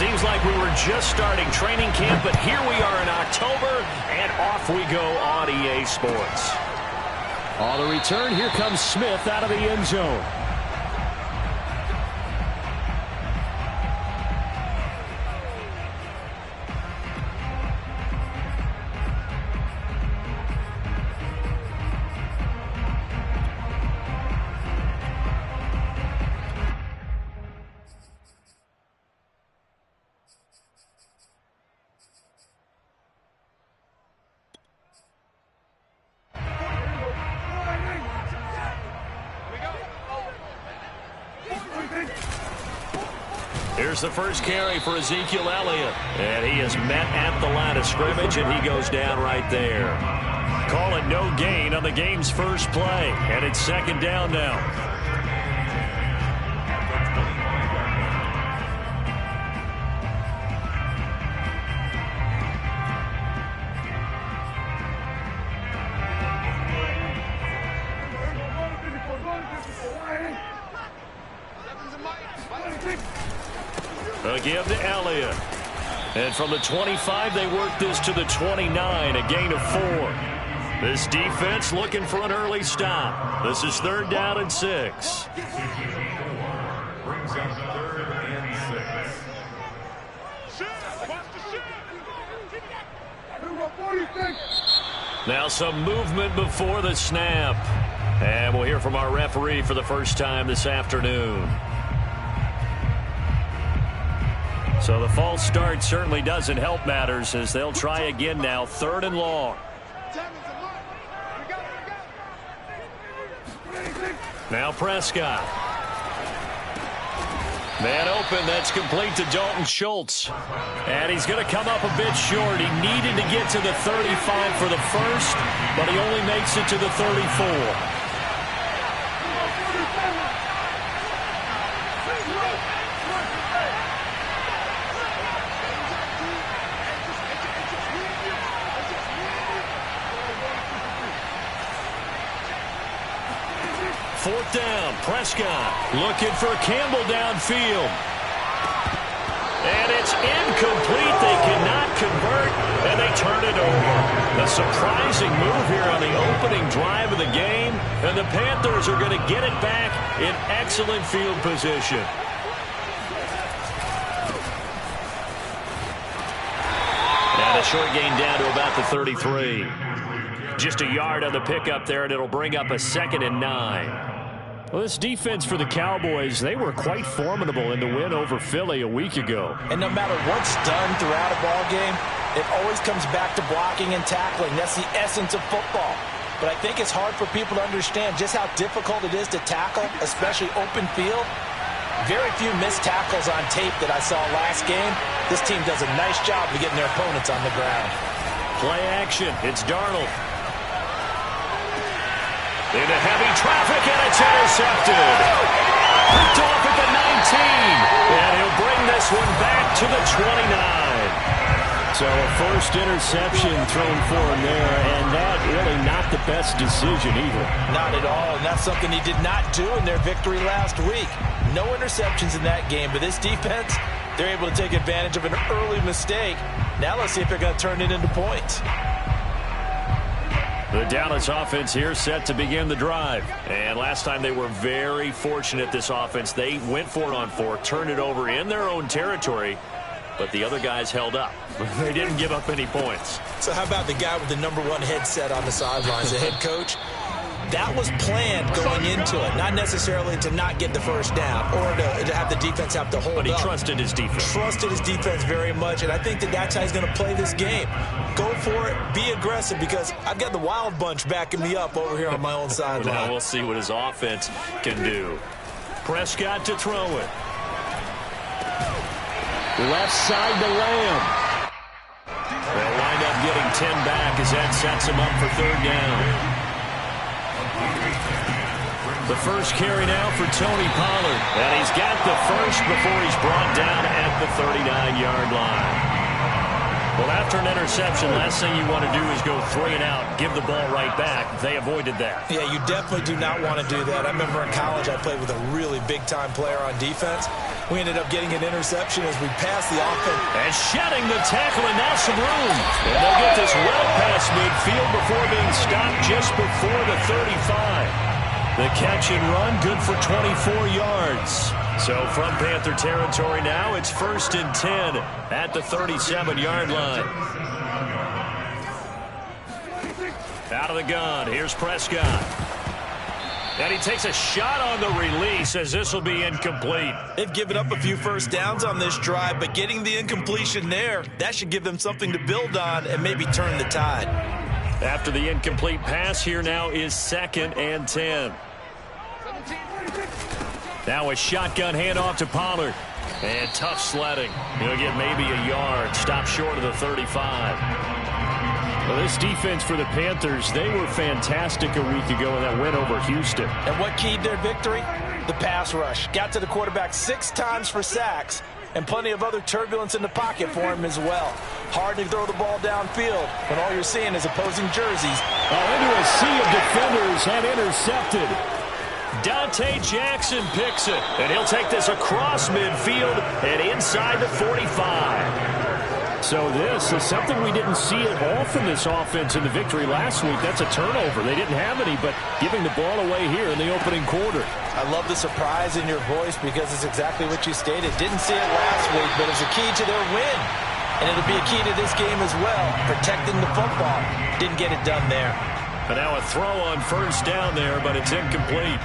Seems like we were just starting training camp, but here we are in October, and off we go on EA Sports. On the return, here comes Smith out of the end zone. Here's the first carry for Ezekiel Elliott. And he is met at the line of scrimmage, and he goes down right there. Call it no gain on the game's first play. And it's second down now. A give to Elliott. And from the 25, they work this to the 29, a gain of 4. This defense looking for an early stop. This is 3rd down and 6. Brings up 3rd and 6. Now some movement before the snap. And we'll hear from our referee for the first time this afternoon. So the false start certainly doesn't help matters as they'll try again now, 3rd and long. Now Prescott. Man open, that's complete to Dalton Schultz. And he's going to come up a bit short. He needed to get to the 35 for the first, but he only makes it to the 34. Fourth down, Prescott looking for Campbell downfield. And it's incomplete. They cannot convert, and they turn it over. A surprising move here on the opening drive of the game, and the Panthers are going to get it back in excellent field position. And a short gain down to about the 33. Just a yard on the pickup there, and it'll bring up a 2nd and 9. Well, this defense for the Cowboys, they were quite formidable in the win over Philly a week ago. And no matter what's done throughout a ball game, it always comes back to blocking and tackling. That's the essence of football. But I think it's hard for people to understand just how difficult it is to tackle, especially open field. Very few missed tackles on tape that I saw last game. This team does a nice job of getting their opponents on the ground. Play action. It's Darnold. Into heavy traffic, and it's intercepted. Picked off at the 19. And he'll bring this one back to the 29. So a first interception thrown for him there, and that really not the best decision either. Not at all, and that's something he did not do in their victory last week. No interceptions in that game, but this defense, they're able to take advantage of an early mistake. Now let's see if they're going to turn it into points. The Dallas offense here set to begin the drive. And last time they were very fortunate, this offense. They went for it on 4, turned it over in their own territory, but the other guys held up. They didn't give up any points. So how about the guy with the #1 headset on the sidelines, the head coach? That was planned going into it, not necessarily to not get the first down or to have the defense have to hold up. But he trusted his defense. Trusted his defense very much, and I think that that's how he's going to play this game. Go for it, be aggressive, because I've got the Wild Bunch backing me up over here on my own sideline. Now we'll see what his offense can do. Prescott to throw it. Left side to Lamb. They'll wind up getting 10 back as that sets him up for 3rd down. The first carry now for Tony Pollard. And he's got the first before he's brought down at the 39-yard line. Well, after an interception, last thing you want to do is go 3 and out, give the ball right back. They avoided that. Yeah, you definitely do not want to do that. I remember in college I played with a really big-time player on defense, We ended up getting an interception as we passed the offense. And shedding the tackle, and now some room. And they'll get this well past midfield before being stopped just before the 35. The catch and run, good for 24 yards. So from Panther territory now, it's 1st and 10 at the 37-yard line. Out of the gun, here's Prescott. And he takes a shot on the release as this will be incomplete. They've given up a few first downs on this drive, but getting the incompletion there, that should give them something to build on and maybe turn the tide. After the incomplete pass, here now is 2nd and 10. Now a shotgun handoff to Pollard. And tough sledding. He'll get maybe a yard. Stop short of the 35. Well, this defense for the Panthers, they were fantastic a week ago in that win over Houston. And what keyed their victory? The pass rush. Got to the quarterback 6 times for sacks, and plenty of other turbulence in the pocket for him as well. Hard to throw the ball downfield when all you're seeing is opposing jerseys. Into a sea of defenders and intercepted. Dante Jackson picks it, and he'll take this across midfield and inside the 45. So this is something we didn't see it often, this offense in the victory last week. That's a turnover. They didn't have any, but giving the ball away here in the opening quarter. I love the surprise in your voice because it's exactly what you stated. Didn't see it last week, but it's a key to their win. And it'll be a key to this game as well, protecting the football. Didn't get it done there. But now a throw on 1st down there, but it's incomplete.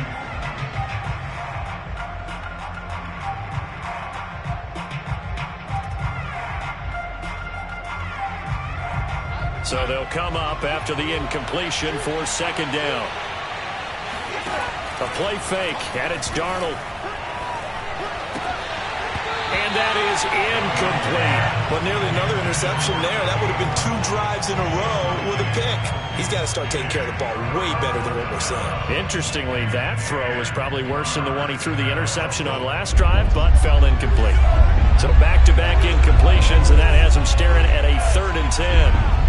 So they'll come up after the incompletion for 2nd down. A play fake, and it's Darnold. And that is incomplete. But nearly another interception there. That would have been 2 drives in a row with a pick. He's got to start taking care of the ball way better than what we're seeing. Interestingly, that throw was probably worse than the one he threw the interception on last drive, but fell incomplete. So back-to-back incompletions, and that has him staring at a 3rd and 10.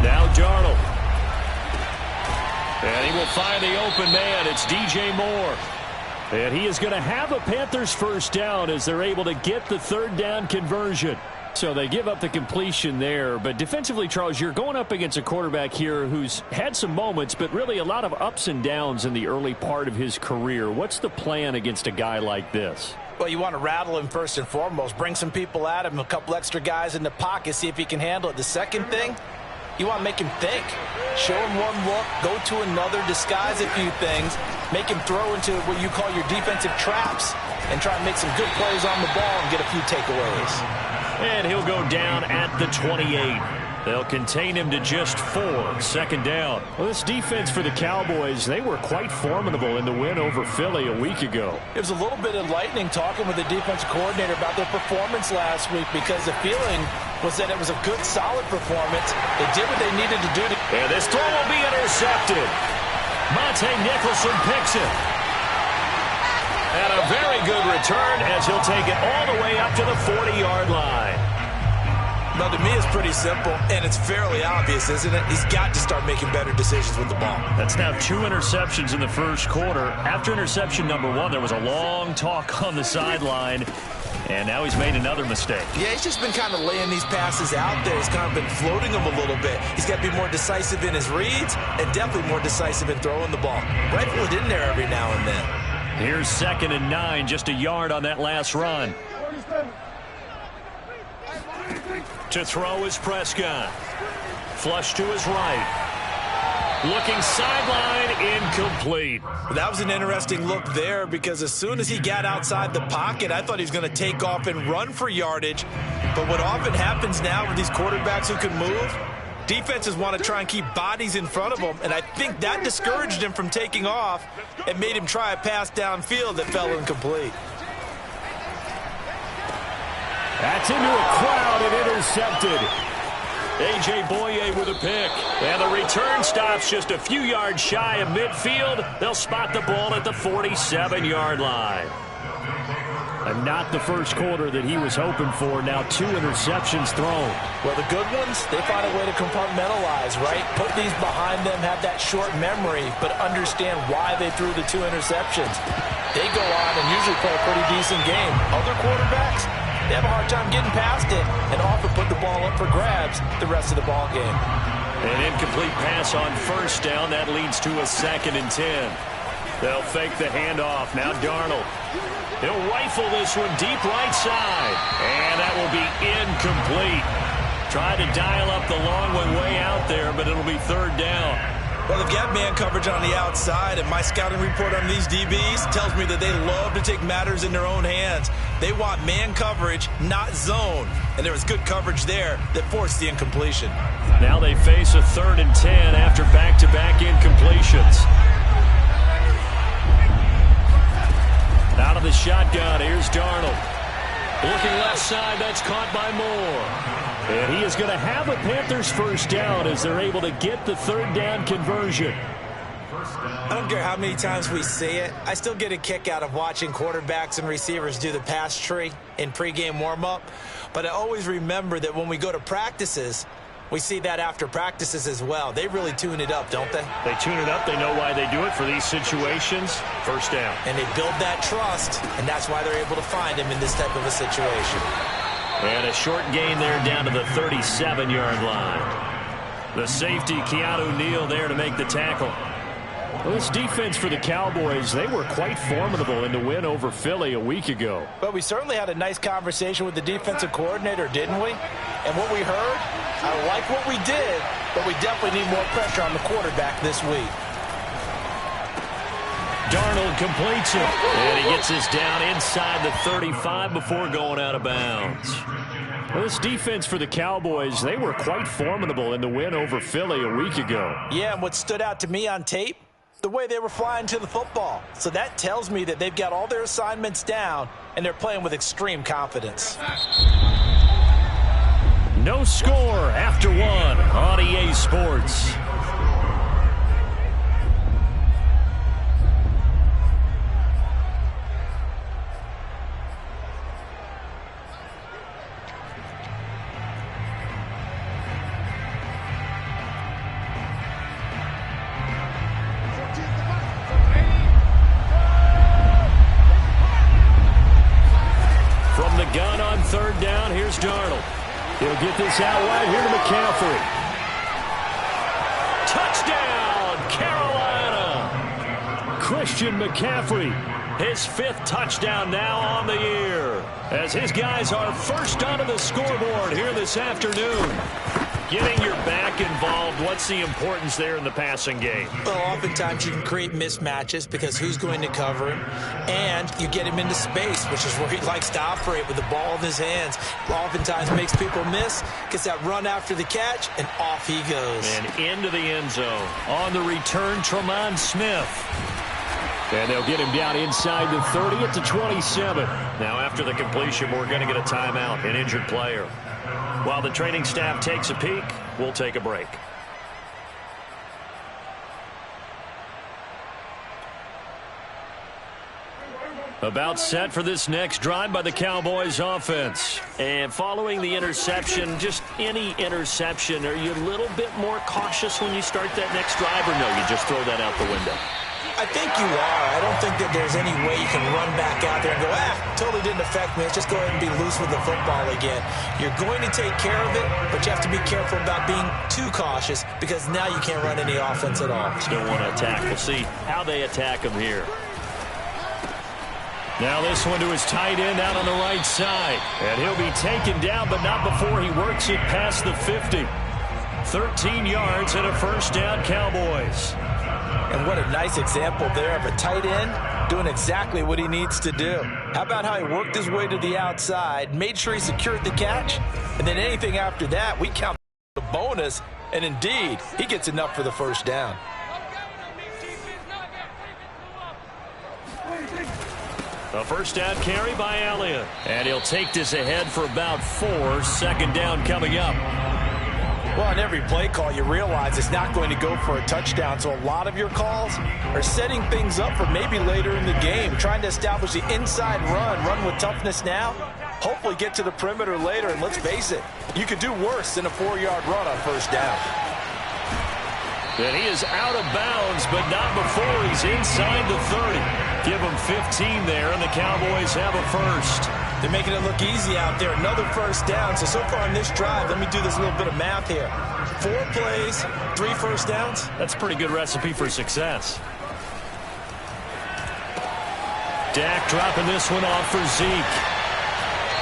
Now Darnold. And he will find the open man. It's DJ Moore. And he is going to have a Panthers 1st down as they're able to get the 3rd down conversion. So they give up the completion there. But defensively, Charles, you're going up against a quarterback here who's had some moments, but really a lot of ups and downs in the early part of his career. What's the plan against a guy like this? Well, you want to rattle him first and foremost. Bring some people at him, a couple extra guys in the pocket, see if he can handle it. The second thing, you want to make him think. Show him one look, go to another, disguise a few things, make him throw into what you call your defensive traps, and try and make some good plays on the ball and get a few takeaways. And he'll go down at the 28. They'll contain him to just 4. 2nd down. Well, this defense for the Cowboys, they were quite formidable in the win over Philly a week ago. It was a little bit enlightening talking with the defensive coordinator about their performance last week because the feeling was that it was a good, solid performance. They did what they needed to do. And this throw will be intercepted. Monte Nicholson picks it. And a very good return as he'll take it all the way up to the 40-yard line. Now, to me, it's pretty simple, and it's fairly obvious, isn't it? He's got to start making better decisions with the ball. That's now 2 interceptions in the first quarter. After interception number 1, there was a long talk on the sideline, and now he's made another mistake. Yeah, he's just been kind of laying these passes out there. He's kind of been floating them a little bit. He's got to be more decisive in his reads and definitely more decisive in throwing the ball. Rifle it in there every now and then. Here's 2nd and 9, just a yard on that last run. To throw is Prescott. Flush to his right. Looking sideline, incomplete. That was an interesting look there because as soon as he got outside the pocket, I thought he was going to take off and run for yardage. But what often happens now with these quarterbacks who can move, defenses want to try and keep bodies in front of them, and I think that discouraged him from taking off and made him try a pass downfield that fell incomplete. That's into a crowd and intercepted. A.J. Boye with a pick. And the return stops just a few yards shy of midfield. They'll spot the ball at the 47-yard line. And not the first quarter that he was hoping for. Now 2 interceptions thrown. Well, the good ones, they find a way to compartmentalize, right? Put these behind them, have that short memory, but understand why they threw the 2 interceptions. They go on and usually play a pretty decent game. Other quarterbacks, they have a hard time getting past it and often put the ball up for grabs the rest of the ball game. An incomplete pass on first down. That leads to a 2nd and 10. They'll fake the handoff. Now Darnold. He'll rifle this one deep right side. And that will be incomplete. Tried to dial up the long one way out there, but it'll be 3rd down. Well, they've got man coverage on the outside, and my scouting report on these DBs tells me that they love to take matters in their own hands. They want man coverage, not zone. And there was good coverage there that forced the incompletion. Now they face a 3rd and 10 after back-to-back incompletions. Out of the shotgun, here's Darnold. Looking left side, that's caught by Moore. And he is going to have a Panthers first down as they're able to get the 3rd down conversion. I don't care how many times we see it. I still get a kick out of watching quarterbacks and receivers do the pass tree in pregame warm-up. But I always remember that when we go to practices, we see that after practices as well. They really tune it up, don't they? They tune it up. They know why they do it for these situations. First down. And they build that trust, and that's why they're able to find him in this type of a situation. And a short gain there down to the 37-yard line. The safety, Keanu Neal, there to make the tackle. Well, this defense for the Cowboys, they were quite formidable in the win over Philly a week ago. But we certainly had a nice conversation with the defensive coordinator, didn't we? And what we heard, I like what we did, but we definitely need more pressure on the quarterback this week. Darnold completes it, and he gets us down inside the 35 before going out of bounds. Well, this defense for the Cowboys, they were quite formidable in the win over Philly a week ago. Yeah, and what stood out to me on tape, the way they were flying to the football. So that tells me that they've got all their assignments down, and they're playing with extreme confidence. No score after 1 on EA Sports. From the gun on 3rd down, here's Darnold. He'll get this out wide here to McCaffrey. Touchdown, Carolina! Christian McCaffrey, his 5th touchdown now on the year, as his guys are first onto the scoreboard here this afternoon. Getting your back involved, what's the importance there in the passing game? Well, oftentimes you can create mismatches because who's going to cover him, and you get him into space, which is where he likes to operate with the ball in his hands. Oftentimes makes people miss, gets that run after the catch, and off he goes. And into the end zone. On the return, Tremont Smith. And they'll get him down inside the 30 at the 27. Now after the completion, we're going to get a timeout, an injured player. While the training staff takes a peek, we'll take a break. About set for this next drive by the Cowboys offense. And following the interception, just any interception, are you a little bit more cautious when you start that next drive, or no, you just throw that out the window? I think you are. I don't think that there's any way you can run back out there and go, totally didn't affect me. Let's just go ahead and be loose with the football again. You're going to take care of it, but you have to be careful about being too cautious because now you can't run any offense at all. Still want to attack. We'll see how they attack him here. Now this one to his tight end out on the right side. And he'll be taken down, but not before he works it past the 50. 13 yards and a first down, Cowboys. And what a nice example there of a tight end doing exactly what he needs to do. How about how he worked his way to the outside, made sure he secured the catch, and then anything after that, we count the bonus, and indeed, he gets enough for the first down. A first down carry by Elliott. And he'll take this ahead for about 4. Second down coming up. Well, on every play call, you realize it's not going to go for a touchdown, so a lot of your calls are setting things up for maybe later in the game, trying to establish the inside run with toughness now, hopefully get to the perimeter later, and let's face it, you could do worse than a 4-yard run on first down. And he is out of bounds, but not before he's inside the 30. Give him 15 there, and the Cowboys have a first. They're making it look easy out there. Another first down. So far in this drive, let me do this little bit of math here. 4 plays, 3 first downs. That's a pretty good recipe for success. Dak dropping this one off for Zeke.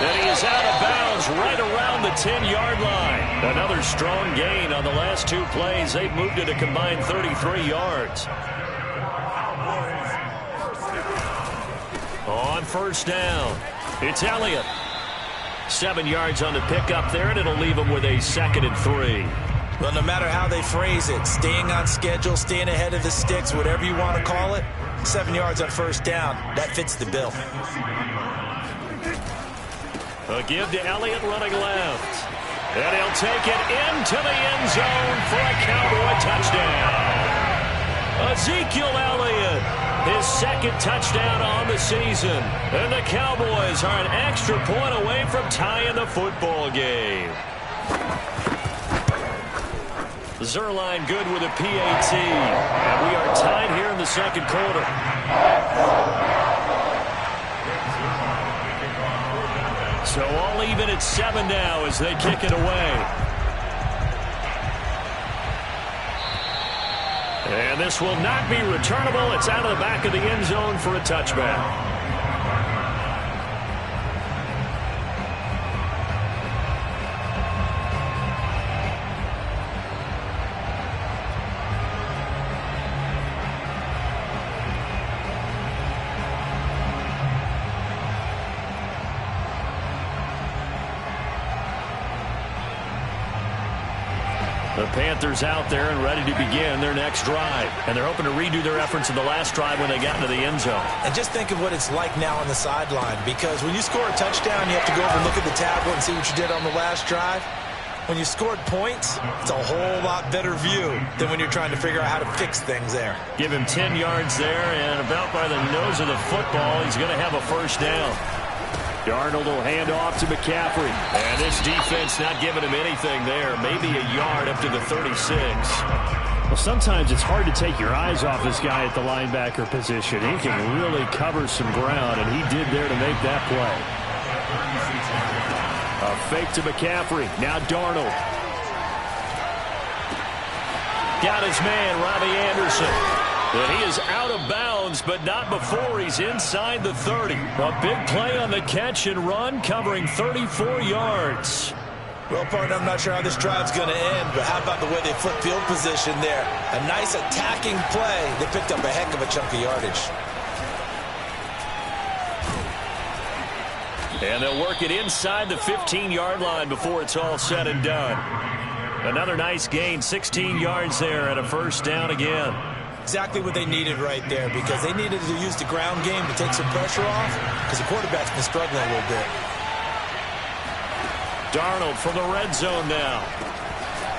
And he is out of bounds right around the 10-yard line. Another strong gain on the last 2 plays. They've moved it a combined 33 yards. On first down, it's Elliott. 7 yards on the pickup there, and it'll leave him with a 2nd and 3. Well, no matter how they phrase it, staying on schedule, staying ahead of the sticks, whatever you want to call it, 7 yards on first down, that fits the bill. A give to Elliott running left. And he'll take it into the end zone for a Cowboy touchdown. Ezekiel Elliott, his 2nd touchdown on the season. And the Cowboys are an extra point away from tying the football game. Zuerlein good with a PAT. And we are tied here in the 2nd quarter. So all even at 7 now as they kick it away. And this will not be returnable. It's out of the back of the end zone for a touchback. The Panthers out there and ready to begin their next drive. And they're hoping to redo their efforts in the last drive when they got into the end zone. And just think of what it's like now on the sideline, because when you score a touchdown, you have to go over and look at the tablet and see what you did on the last drive. When you scored points, it's a whole lot better view than when you're trying to figure out how to fix things there. Give him 10 yards there, and about by the nose of the football, he's going to have a first down. Darnold will hand off to McCaffrey. And this defense not giving him anything there. Maybe a yard up to the 36. Well, sometimes it's hard to take your eyes off this guy at the linebacker position. He can really cover some ground, and he did there to make that play. A fake to McCaffrey. Now Darnold. Got his man, Robbie Anderson. And he is out of bounds, but not before he's inside the 30. A big play on the catch and run, covering 34 yards. Well, partner, I'm not sure how this drive's going to end, but how about the way they flip field position there? A nice attacking play. They picked up a heck of a chunk of yardage. And they'll work it inside the 15-yard line before it's all said and done. Another nice gain, 16 yards there, and a first down again. Exactly what they needed right there, because they needed to use the ground game to take some pressure off, because the quarterback's been struggling a little bit. Darnold from the red zone now.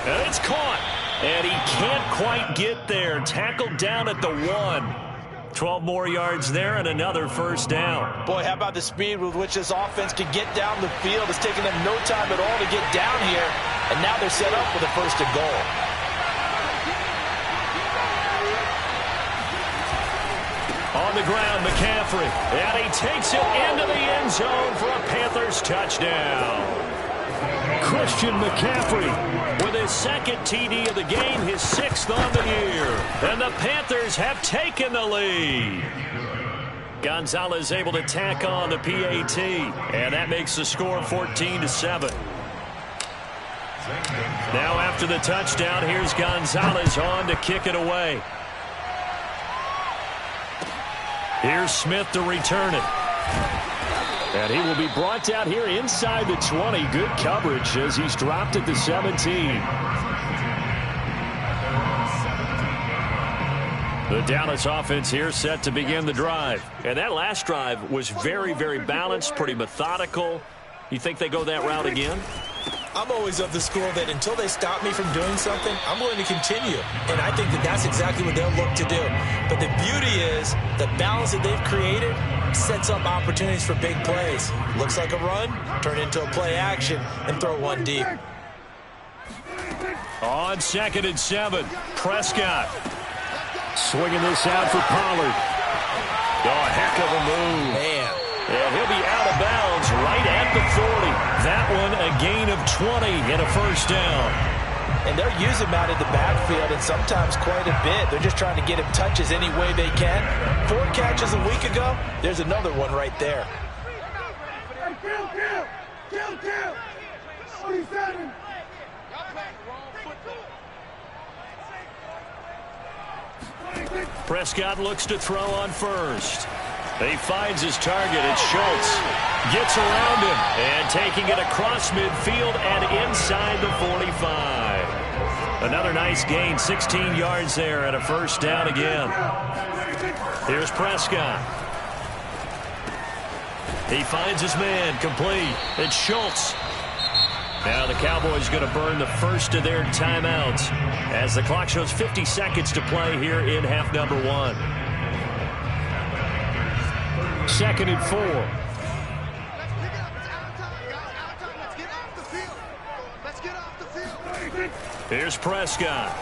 And it's caught. And he can't quite get there. Tackled down at the 1. 12 more yards there and another first down. Boy, how about the speed with which this offense can get down the field? It's taken them no time at all to get down here. And now they're set up for the first and goal. On the ground, McCaffrey. And he takes it into the end zone for a Panthers touchdown. Christian McCaffrey with his 2nd TD of the game, his 6th on the year. And the Panthers have taken the lead. Gonzalez able to tack on the PAT. And that makes the score 14-7. Now after the touchdown, here's Gonzalez on to kick it away. Here's Smith to return it. And he will be brought down here inside the 20. Good coverage as he's dropped at the 17. The Dallas offense here set to begin the drive. And that last drive was very, very balanced, pretty methodical. You think they go that route again? I'm always of the school that until they stop me from doing something, I'm going to continue. And I think that that's exactly what they'll look to do. But the beauty is the balance that they've created sets up opportunities for big plays. Looks like a run, turn into a play action, and throw one deep. On 2nd and 7, Prescott. Swinging this out for Pollard. Oh, a heck of a move. Man. And he'll be out of bounds right at the 40. That one a gain of 20 and a first down. And they're using him out of the backfield, and sometimes quite a bit. They're just trying to get him touches any way they can. 4 catches a week ago. There's another one right there. Kill. 47. Prescott looks to throw on first. He finds his target. It's Schultz. Gets around him and taking it across midfield and inside the 45. Another nice gain, 16 yards there and a first down again. Here's Prescott. He finds his man, complete. It's Schultz. Now the Cowboys going to burn the first of their timeouts as the clock shows 50 seconds to play here in half number 1. 2nd and 4. Here's Prescott.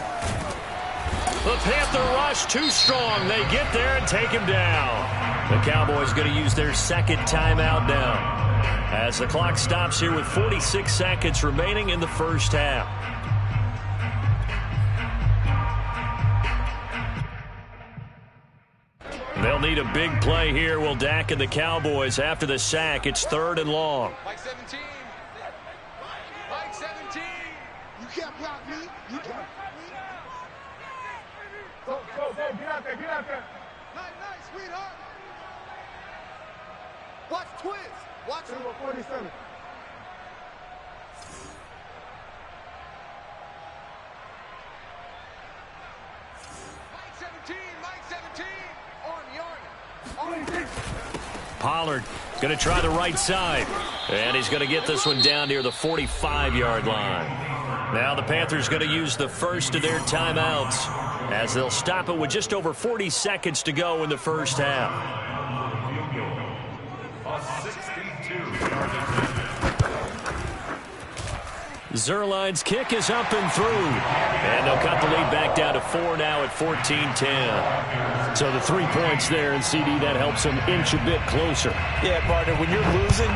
The Panther rush too strong. They get there and take him down. The Cowboys going to use their second timeout now as the clock stops here with 46 seconds remaining in the first half. They'll need a big play here, will Dak and the Cowboys. After the sack, it's 3rd and long. Mike 17. Mike 17. You can't block me. You can't. Go. Get out there. Nice, sweetheart. Watch twins. Watch number 47. Mike 17. Pollard going to try the right side. And he's going to get this one down near the 45-yard line. Now the Panthers going to use the first of their timeouts as they'll stop it with just over 40 seconds to go in the first half. Zuerlein's kick is up and through. And they'll cut the lead back down to 4 now at 14-10. So the 3 points there, and CD, that helps them inch a bit closer. Yeah, partner, when you're losing,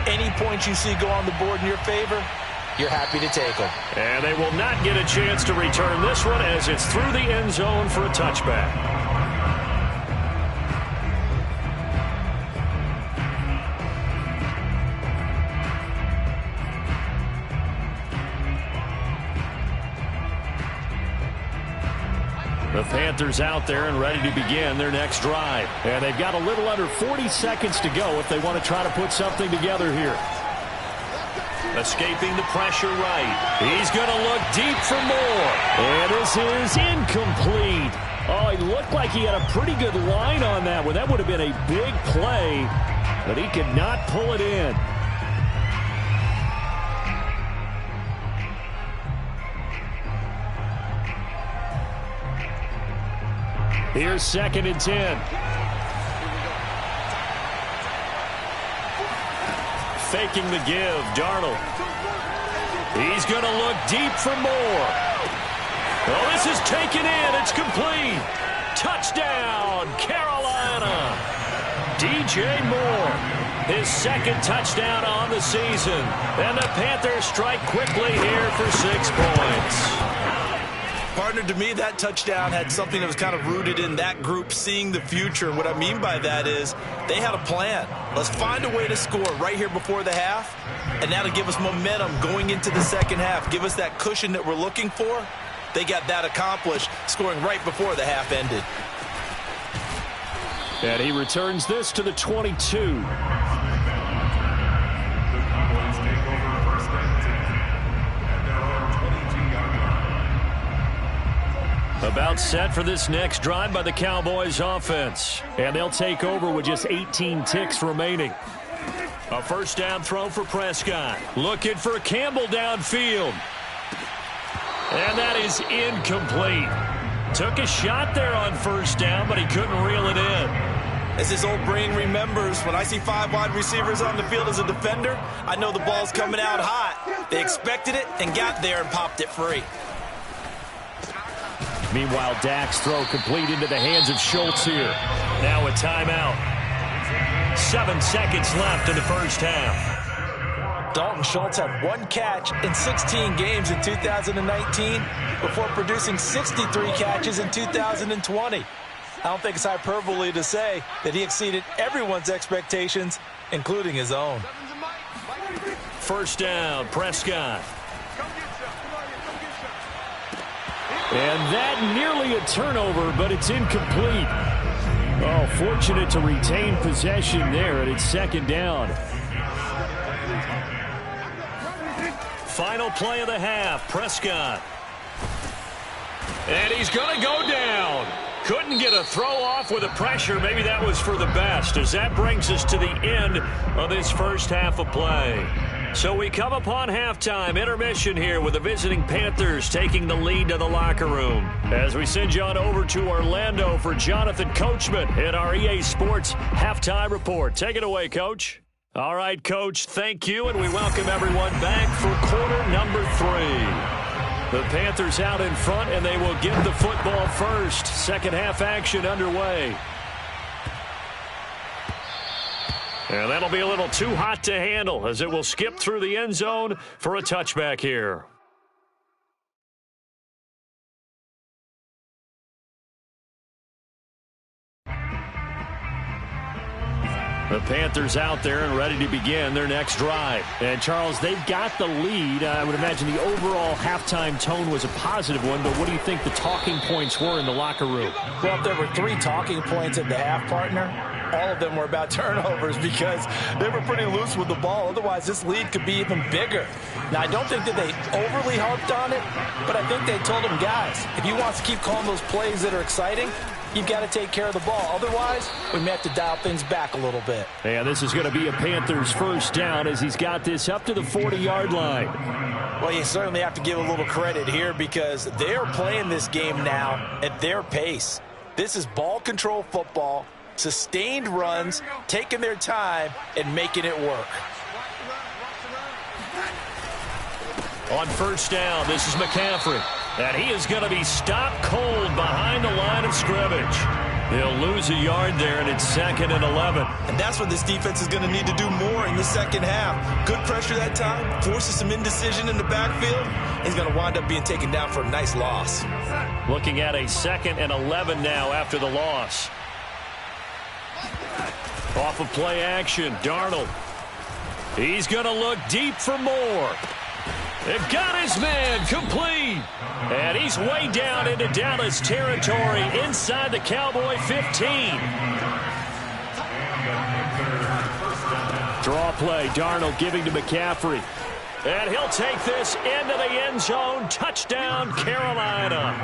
any points you see go on the board in your favor, you're happy to take them. And they will not get a chance to return this one as it's through the end zone for a touchback. The Panthers out there and ready to begin their next drive. And they've got a little under 40 seconds to go if they want to try to put something together here. Escaping the pressure right. He's going to look deep for more. And this is incomplete. Oh, he looked like he had a pretty good line on that one. That would have been a big play, but he could not pull it in. Here's 2nd and 10. Faking the give, Darnold. He's going to look deep for more. Well, this is taken in. It's complete. Touchdown, Carolina. DJ Moore, his 2nd touchdown on the season. And the Panthers strike quickly here for 6 points. Partner, to me, that touchdown had something that was kind of rooted in that group seeing the future. And what I mean by that is they had a plan. Let's find a way to score right here before the half, and that'll give us momentum going into the second half, give us that cushion that we're looking for. They got that accomplished, scoring right before the half ended. And he returns this to the 22. About set for this next drive by the Cowboys offense. And they'll take over with just 18 ticks remaining. A first down throw for Prescott. Looking for Campbell downfield. And that is incomplete. Took a shot there on first down, but he couldn't reel it in. As his old brain remembers, when I see 5 wide receivers on the field as a defender, I know the ball's coming out hot. They expected it and got there and popped it free. Meanwhile, Dak's throw complete into the hands of Schultz here. Now a timeout. 7 seconds left in the first half. Dalton Schultz had 1 catch in 16 games in 2019 before producing 63 catches in 2020. I don't think it's hyperbole to say that he exceeded everyone's expectations, including his own. First down, Prescott. And that nearly a turnover, but it's incomplete. Oh, fortunate to retain possession there, and it's second down. Final play of the half, Prescott. And he's going to go down. Couldn't get a throw off with the pressure. Maybe that was for the best, as that brings us to the end of this first half of play. So we come upon halftime, intermission here with the visiting Panthers taking the lead to the locker room. As we send you on over to Orlando for Jonathan Coachman in our EA Sports Halftime Report. Take it away, Coach. All right, Coach, thank you, and we welcome everyone back for quarter number 3. The Panthers out in front, and they will get the football first. Second half action underway. And that'll be a little too hot to handle as it will skip through the end zone for a touchback here. The Panthers out there and ready to begin their next drive. And, Charles, they've got the lead. I would imagine the overall halftime tone was a positive one, but what do you think the talking points were in the locker room? Well, if there were 3 talking points at the half, partner, all of them were about turnovers because they were pretty loose with the ball. Otherwise, this lead could be even bigger. Now, I don't think that they overly harped on it, but I think they told them, guys, if you want to keep calling those plays that are exciting, you've got to take care of the ball. Otherwise, we may have to dial things back a little bit. And this is going to be a Panthers first down as he's got this up to the 40-yard line. Well, you certainly have to give a little credit here because they're playing this game now at their pace. This is ball control football, sustained runs, taking their time, and making it work. On first down, this is McCaffrey. And he is going to be stopped cold behind the line of scrimmage. He'll lose a yard there, and it's 2nd and 11. And that's what this defense is going to need to do more in the second half. Good pressure that time, forces some indecision in the backfield. He's going to wind up being taken down for a nice loss. Looking at a 2nd and 11 now after the loss. Off of play action, Darnold. He's going to look deep for more. They've got his man complete. And he's way down into Dallas territory inside the Cowboy 15. Draw play, Darnold giving to McCaffrey. And he'll take this into the end zone. Touchdown, Carolina.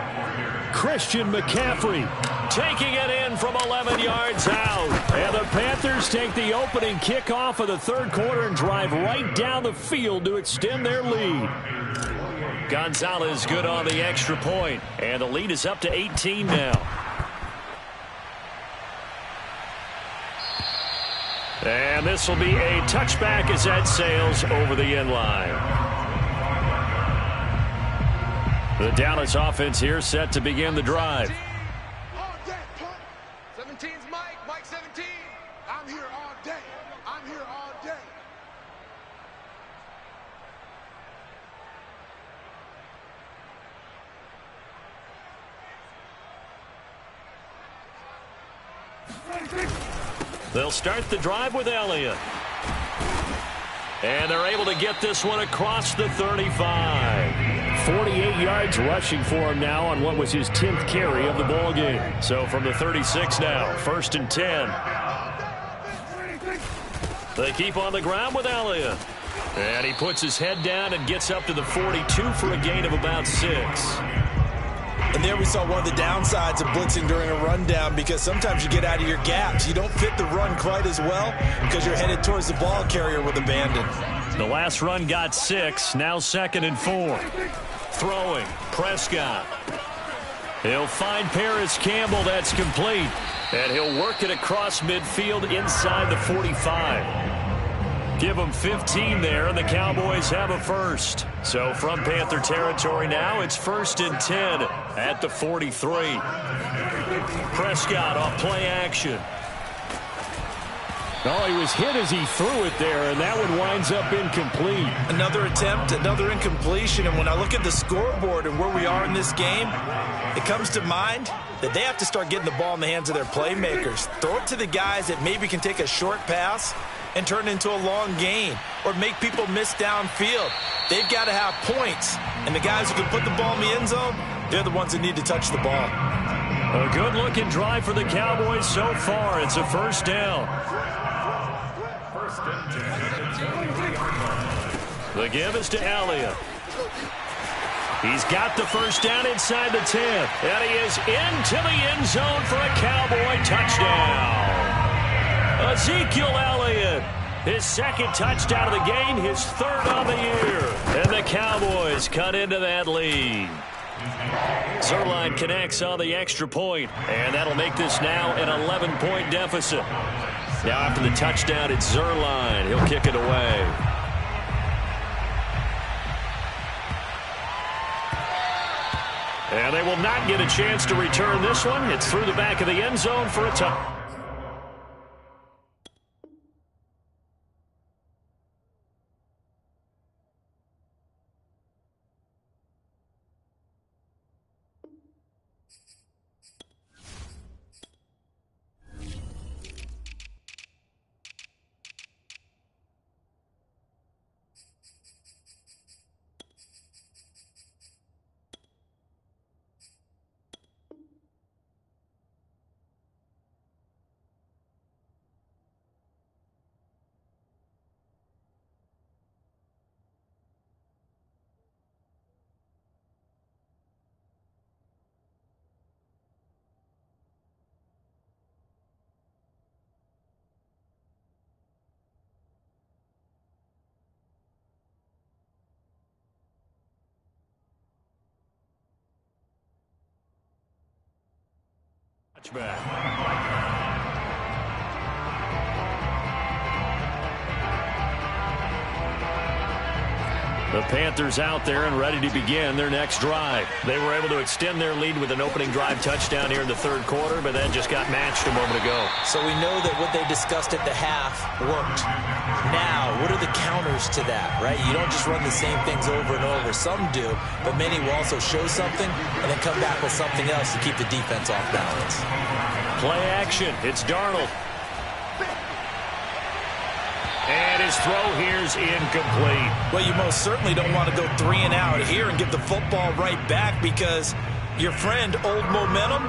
Christian McCaffrey taking it in from 11 yards out. And the Panthers take the opening kickoff of the third quarter and drive right down the field to extend their lead. Gonzalez good on the extra point. And the lead is up to 18 now. And this will be a touchback as that sails over the end line. The Dallas offense here set to begin the drive. All day, 17's Mike, Mike 17. I'm here all day. I'm here all day. They'll start the drive with Elliott. And they're able to get this one across the 35. 48 yards rushing for him now on what was his 10th carry of the ball game. So from the 36 now, 1st and 10. They keep on the ground with Elliott. And he puts his head down and gets up to the 42 for a gain of about 6. And there we saw one of the downsides of blitzing during a rundown, because sometimes you get out of your gaps. You don't fit the run quite as well because you're headed towards the ball carrier with abandon. The last run got 6, now 2nd and 4. Throwing, Prescott. He'll find Paris Campbell, that's complete. And he'll work it across midfield inside the 45. Give them 15 there, and the Cowboys have a first. So from Panther territory now, it's 1st and 10 at the 43. Prescott off play action. Oh, he was hit as he threw it there, and that one winds up incomplete. Another attempt, another incompletion, and when I look at the scoreboard and where we are in this game, it comes to mind that they have to start getting the ball in the hands of their playmakers. Throw it to the guys that maybe can take a short pass and turn it into a long gain, or make people miss downfield. They've got to have points, and the guys who can put the ball in the end zone, they're the ones that need to touch the ball. A good-looking drive for the Cowboys so far. It's a first down. The give is to Elliott. He's got the first down inside the 10, and he is into the end zone for a Cowboy touchdown. Ezekiel Elliott, his 2nd touchdown of the game, his 3rd on the year. And the Cowboys cut into that lead. Zuerlein connects on the extra point, and that'll make this now an 11-point deficit. Now after the touchdown, it's Zuerlein. He'll kick it away. And they will not get a chance to return this one. It's through the back of the end zone for a touchdown. Back. The Panthers out there and ready to begin their next drive. They were able to extend their lead with an opening drive touchdown here in the 3rd quarter, but that just got matched a moment ago. So we know that what they discussed at the half worked. Now, what are the counters to that, right? You don't just run the same things over and over. Some do, but many will also show something and then come back with something else to keep the defense off balance. Play action. It's Darnold. And his throw here's incomplete. Well, you most certainly don't want to go 3 and out here and give the football right back, because your friend, Old Momentum,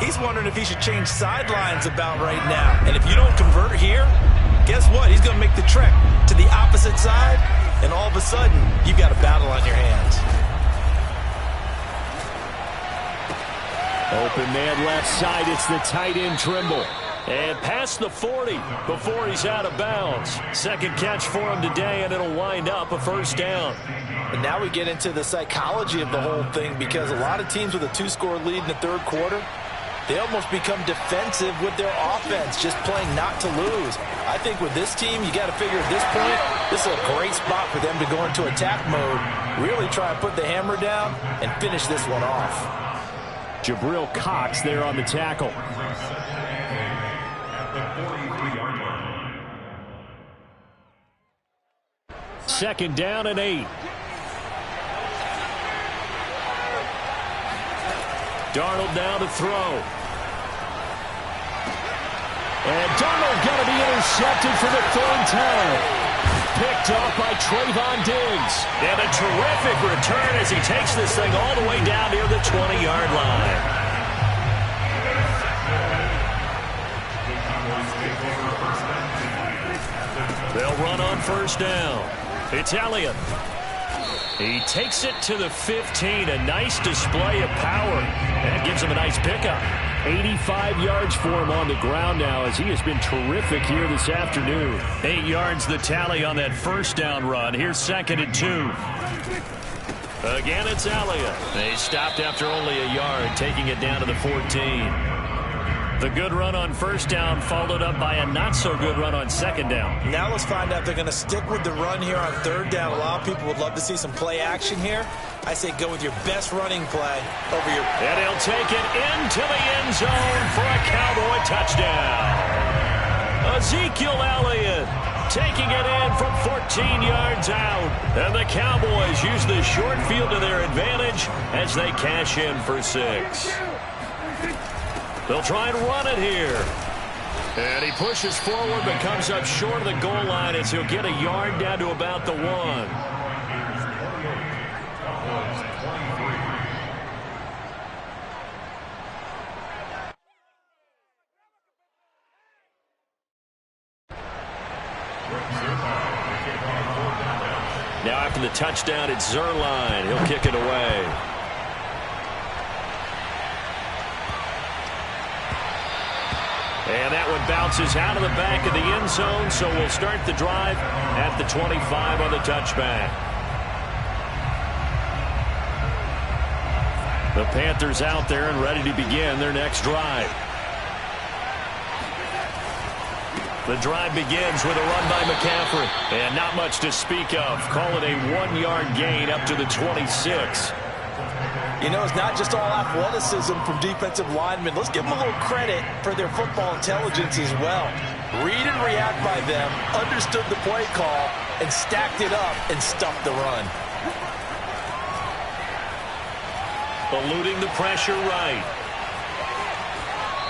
he's wondering if he should change sidelines about right now. And if you don't convert here, guess what? He's going to make the trek to the opposite side, and all of a sudden, you've got a battle on your hands. Open man left side. It's the tight end Trimble. And past the 40 before he's out of bounds. 2nd catch for him today, and it'll wind up a first down. And now we get into the psychology of the whole thing, because a lot of teams with a 2-score lead in the 3rd quarter, they almost become defensive with their offense, just playing not to lose. I think with this team, you got to figure at this point, this is a great spot for them to go into attack mode, really try and put the hammer down and finish this one off. Jabril Cox there on the tackle. Second down and 8. Darnold down to throw. And Darnold going to be intercepted for the 3rd time. Picked off by Trayvon Diggs. And a terrific return as he takes this thing all the way down near the 20-yard line. They'll run on first down. It's Elliott. He takes it to the 15. A nice display of power. And gives him a nice pickup. 85 yards for him on the ground now as he has been terrific here this afternoon. 8 yards the tally on that first down run. Here's 2nd and 2. Again, it's Elliott. They stopped after only a yard, taking it down to the 14. The good run on first down followed up by a not-so-good run on second down. Now let's find out if they're going to stick with the run here on third down. A lot of people would love to see some play action here. I say go with your best running play over your... And he'll take it into the end zone for a Cowboy touchdown. Ezekiel Elliott taking it in from 14 yards out. And the Cowboys use the short field to their advantage as they cash in for 6. They'll try and run it here. And he pushes forward but comes up short of the goal line as he'll get a yard down to about the 1. Now after the touchdown, it's Zuerlein. He'll kick it away. And that one bounces out of the back of the end zone, so we'll start the drive at the 25 on the touchback. The Panthers out there and ready to begin their next drive. The drive begins with a run by McCaffrey. And not much to speak of. Call it a 1-yard gain up to the 26. You know, it's not just all athleticism from defensive linemen. Let's give them a little credit for their football intelligence as well. Read and react by them, understood the play call, and stacked it up and stuffed the run. Eluding the pressure right.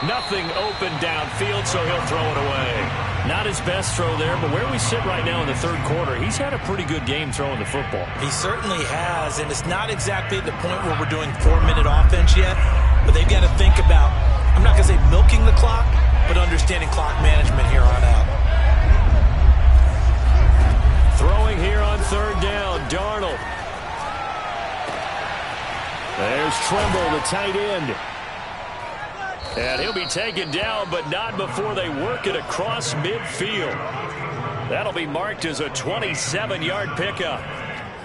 Nothing open downfield, so he'll throw it away. Not his best throw there, but where we sit right now in the third quarter, he's had a pretty good game throwing the football. He certainly has, and it's not exactly the point where we're doing 4-minute offense yet, but they've got to think about, I'm not going to say milking the clock, but understanding clock management here on out. Throwing here on third down, Darnold. There's Tremble, the tight end. And he'll be taken down, but not before they work it across midfield. That'll be marked as a 27-yard pickup.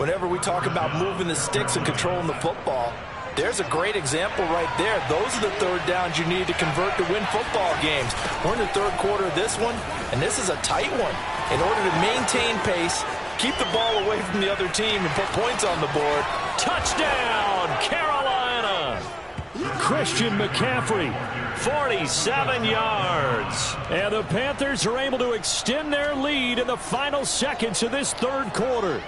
Whenever we talk about moving the sticks and controlling the football, there's a great example right there. Those are the third downs you need to convert to win football games. We're in the third quarter of this one, and this is a tight one. In order to maintain pace, keep the ball away from the other team, and put points on the board. Touchdown, Carolina! Christian McCaffrey, 47 yards. And the Panthers are able to extend their lead in the final seconds of this third quarter.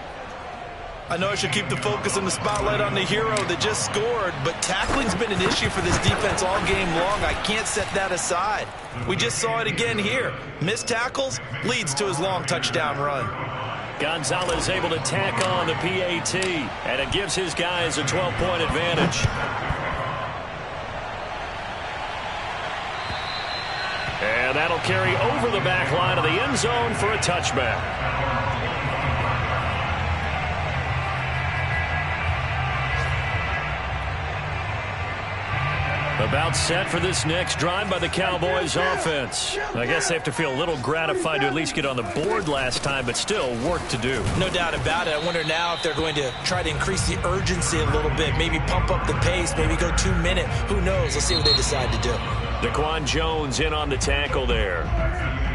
I know I should keep the focus and the spotlight on the hero that just scored, but tackling's been an issue for this defense all game long. I can't set that aside. We just saw it again here. Missed tackles leads to his long touchdown run. Gonzalez able to tack on the PAT, and it gives his guys a 12-point advantage. And that'll carry over the back line of the end zone for a touchback. About set for this next drive by the Cowboys offense. I guess they have to feel a little gratified to at least get on the board last time, but still work to do. No doubt about it. I wonder now if they're going to try to increase the urgency a little bit, maybe pump up the pace, maybe go 2 minute. Who knows? Let's see what they decide to do. Daquan Jones in on the tackle there.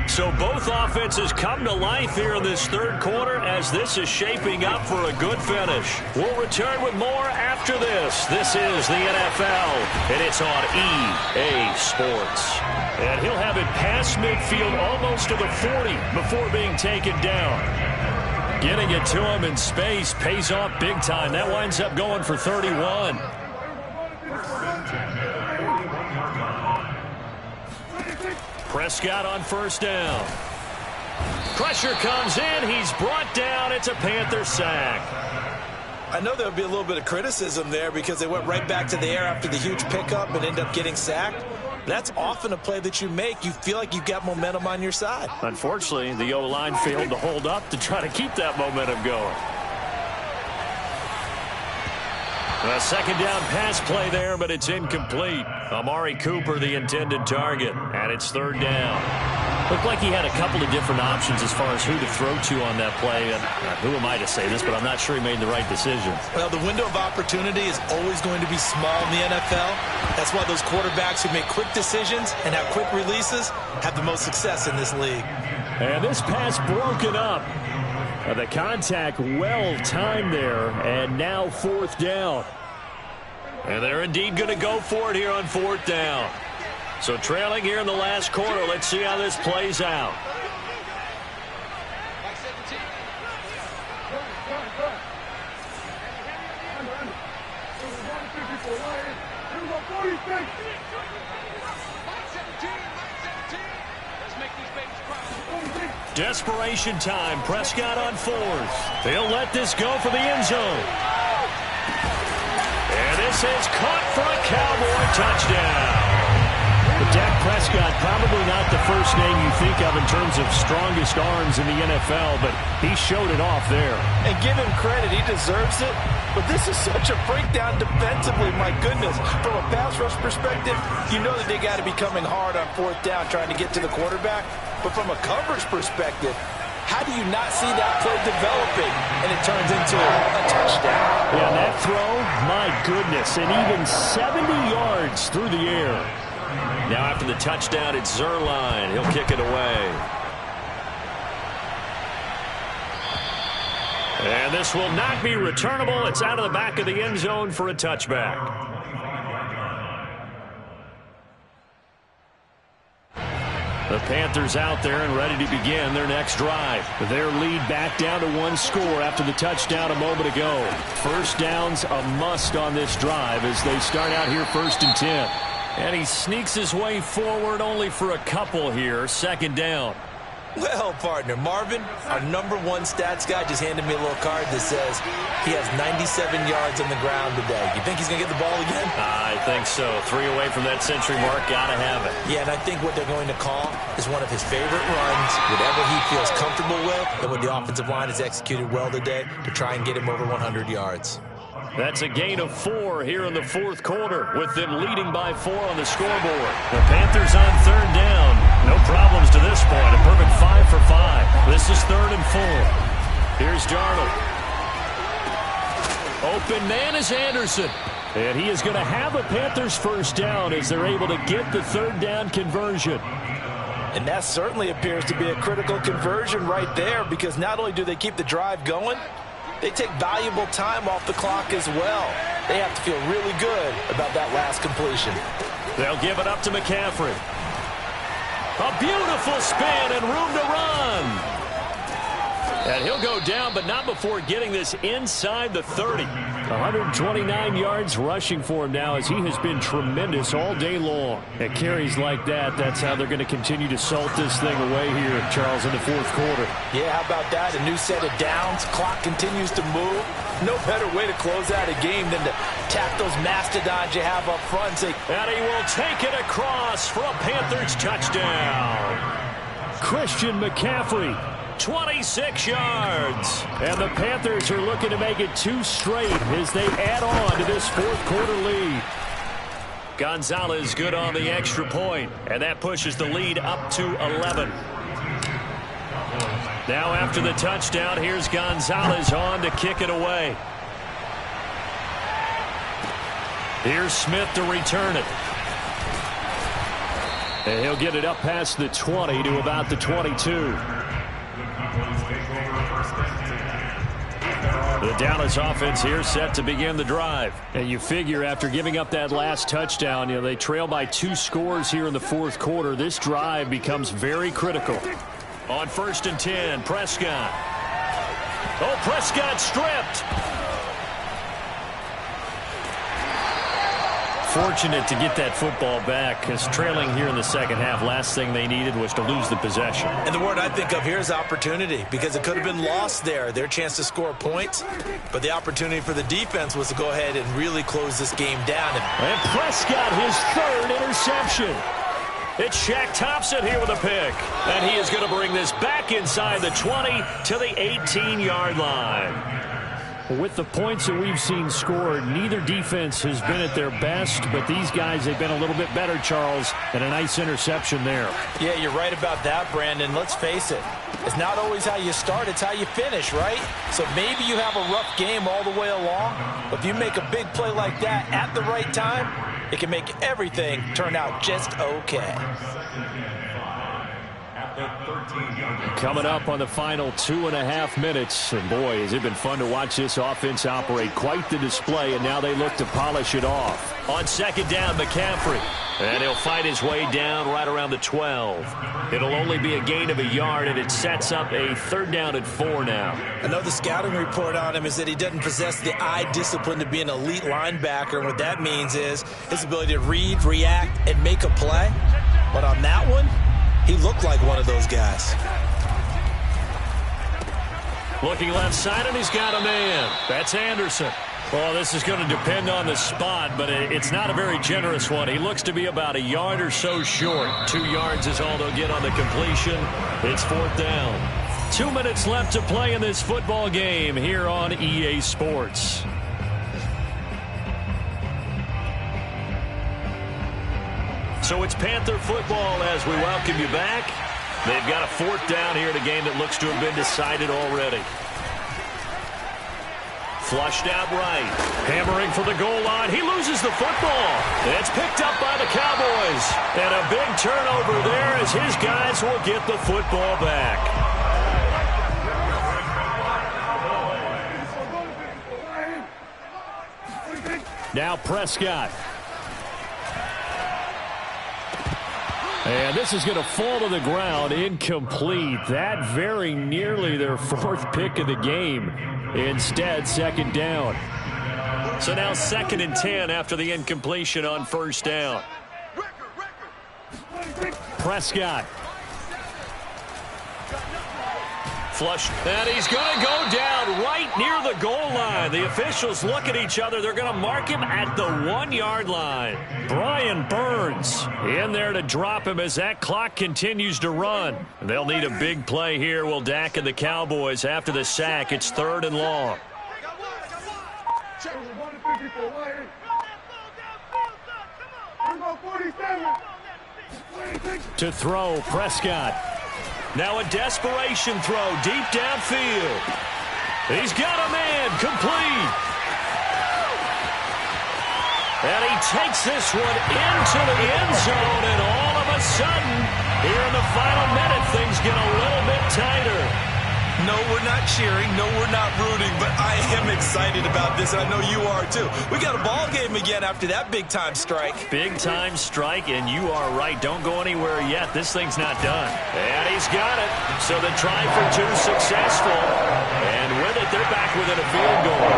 So both offenses come to life here in this third quarter as this is shaping up for a good finish. We'll return with more after this. This is the NFL, and it's on EA Sports. And he'll have it past midfield almost to the 40 before being taken down. Getting it to him in space pays off big time. That winds up going for 31. Prescott on first down. Pressure comes in. He's brought down. It's a Panther sack. I know there'll be a little bit of criticism there because they went right back to the air after the huge pickup and ended up getting sacked. That's often a play that you make. You feel like you've got momentum on your side. Unfortunately, the O-line failed to hold up to try to keep that momentum going. A second down pass play there, but it's incomplete. Amari Cooper, the intended target, and it's third down. Looked like he had a couple of different options as far as who to throw to on that play. And who am I to say this, but I'm not sure he made the right decision. Well, the window of opportunity is always going to be small in the NFL. That's why those quarterbacks who make quick decisions and have quick releases have the most success in this league. And this pass broken up. The contact well timed there, and now fourth down. And they're indeed going to go for it here on fourth down. So trailing here in the last quarter. Let's see how this plays out. Desperation time. Prescott on fourth. They'll let this go for the end zone. And this is caught for a Cowboy touchdown. But Dak Prescott, probably not the first name you think of in terms of strongest arms in the NFL, but he showed it off there. And give him credit, he deserves it. But this is such a breakdown defensively, my goodness. From a pass rush perspective, you know that they got to be coming hard on fourth down trying to get to the quarterback. But from a coverage perspective, how do you not see that play developing and it turns into a touchdown? Yeah, that throw, my goodness, and even 70 yards through the air. Now after the touchdown, it's Zuerlein. He'll kick it away. And this will not be returnable. It's out of the back of the end zone for a touchback. The Panthers out there and ready to begin their next drive. Their lead back down to one score after the touchdown a moment ago. First down's a must on this drive as they start out here 1st and 10. And he sneaks his way forward only for a couple here. Second down. Well, partner, Marvin, our #1 stats guy, just handed me a little card that says he has 97 yards on the ground today. You think he's going to get the ball again? I think so. 3 away from that century mark. Got to have it. Yeah, and I think what they're going to call is one of his favorite runs, whatever he feels comfortable with, and when the offensive line has executed well today to try and get him over 100 yards. That's a gain of 4 here in the fourth quarter, with them leading by 4 on the scoreboard. The Panthers on third down. No problems to this point. A perfect 5 for 5. This is 3rd and 4. Here's Darnold. Open man is Anderson. And he is going to have a Panthers first down as they're able to get the third down conversion. And that certainly appears to be a critical conversion right there, because not only do they keep the drive going, they take valuable time off the clock as well. They have to feel really good about that last completion. They'll give it up to McCaffrey. A beautiful spin and room to run. And he'll go down, but not before getting this inside the 30. 129 yards rushing for him now as he has been tremendous all day long. At carries like that, that's how they're going to continue to salt this thing away here, Charles, in the fourth quarter. Yeah, how about that? A new set of downs. Clock continues to move. No better way to close out a game than to tap those mastodons you have up front. And he will take it across for a Panthers touchdown. Christian McCaffrey. 26 yards. And the Panthers are looking to make it 2 straight as they add on to this fourth quarter lead. Gonzalez good on the extra point, and that pushes the lead up to 11. Now after the touchdown, here's Gonzalez on to kick it away. Here's Smith to return it. And he'll get it up past the 20 to about the 22. The Dallas offense here set to begin the drive. And you figure after giving up that last touchdown, they trail by 2 scores here in the fourth quarter. This drive becomes very critical. On 1st and 10, Prescott. Oh, Prescott stripped. Fortunate to get that football back, because trailing here in the second half, last thing they needed was to lose the possession. And the word I think of here is opportunity, because it could have been lost there, their chance to score points. But the opportunity for the defense was to go ahead and really close this game down. And Prescott, his 3rd interception. It's Shaq Thompson here with a pick. And he is going to bring this back inside the 20 to the 18-yard line. With the points that we've seen scored, neither defense has been at their best, but these guys, they've been a little bit better, Charles, and a nice interception there. Yeah, you're right about that, Brandon. Let's face it. It's not always how you start, it's how you finish, right? So maybe you have a rough game all the way along, but if you make a big play like that at the right time, it can make everything turn out just okay. Coming up on the final 2.5 minutes. And boy, has it been fun to watch this offense operate. Quite the display, and now they look to polish it off. On second down, McCaffrey. And he'll fight his way down right around the 12. It'll only be a gain of a yard, and it sets up a 3rd down and 4 now. Another scouting report on him is that he doesn't possess the eye discipline to be an elite linebacker. And what that means is his ability to read, react, and make a play. But on that one, he looked like one of those guys. Looking left side, and he's got a man. That's Anderson. Well, this is going to depend on the spot, but it's not a very generous one. He looks to be about a yard or so short. 2 yards is all they'll get on the completion. It's 4th down. 2 minutes left to play in this football game here on EA Sports. So it's Panther football as we welcome you back. They've got a 4th down here in a game that looks to have been decided already. Flushed out right. Hammering for the goal line. He loses the football. It's picked up by the Cowboys. And a big turnover there as his guys will get the football back. Now Prescott. And this is going to fall to the ground, incomplete. That very nearly their 4th pick of the game. Instead, 2nd down. So now 2nd and 10 after the incompletion on 1st down. Prescott. Flush, and he's going to go down right near the goal line. The officials look at each other. They're going to mark him at the 1-yard line. Brian Burns in there to drop him as that clock continues to run. They'll need a big play here. Will Dak and the Cowboys after the sack. It's 3rd and long. To throw, Prescott. Now a desperation throw deep downfield. He's got a man, complete. And he takes this one into the end zone, and all of a sudden, here in the final minute, things get a little bit tighter. No, we're not cheering. No, we're not rooting, but I am excited about this, and I know you are too. We got a ball game again after that big-time strike. Big-time strike, and you are right. Don't go anywhere yet. This thing's not done. And he's got it. So the try for 2 successful. And with it, they're back within a field goal.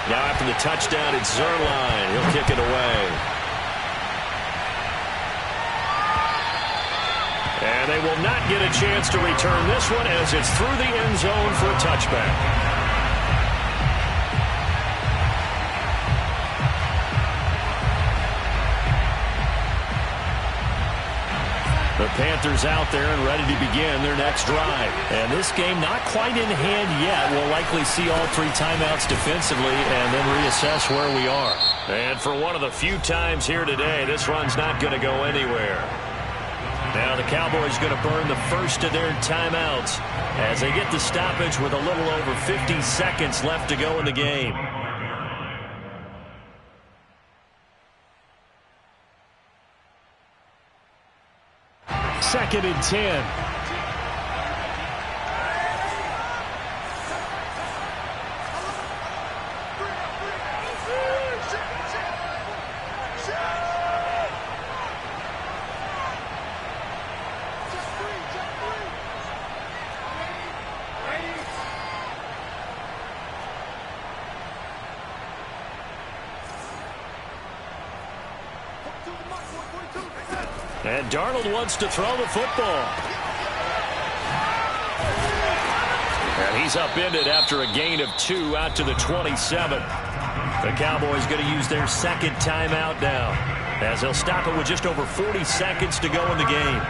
Now after the touchdown, it's Zuerlein. He'll kick it away. And they will not get a chance to return this one as it's through the end zone for a touchback. The Panthers out there and ready to begin their next drive. And this game not quite in hand yet. We'll likely see all 3 timeouts defensively and then reassess where we are. And for one of the few times here today, this run's not going to go anywhere. Now the Cowboys going to burn the first of their timeouts as they get the stoppage with a little over 50 seconds left to go in the game. Second and 10. And Darnold wants to throw the football. And he's upended after a gain of 2 out to the 27. The Cowboys going to use their 2nd timeout now as they'll stop it with just over 40 seconds to go in the game.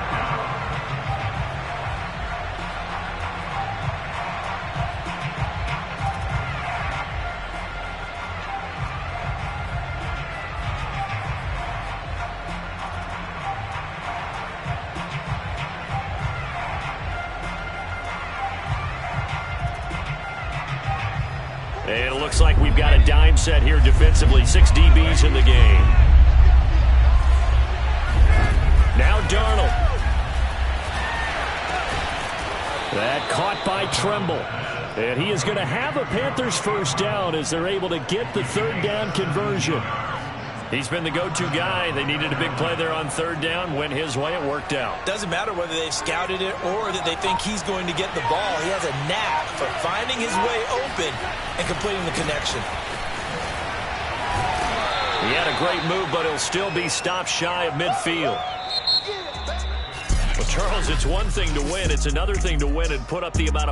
And it looks like we've got a dime set here defensively. 6 DBs in the game. Now Darnold. That caught by Tremble. And he is going to have a Panthers first down as they're able to get the third down conversion. He's been the go-to guy. They needed a big play there on third down. Went his way. It worked out. Doesn't matter whether they've scouted it or that they think he's going to get the ball. He has a knack for finding his way open and completing the connection. He had a great move, but he'll still be stopped shy of midfield. Well, Charles, it's one thing to win. It's another thing to win and put up the amount of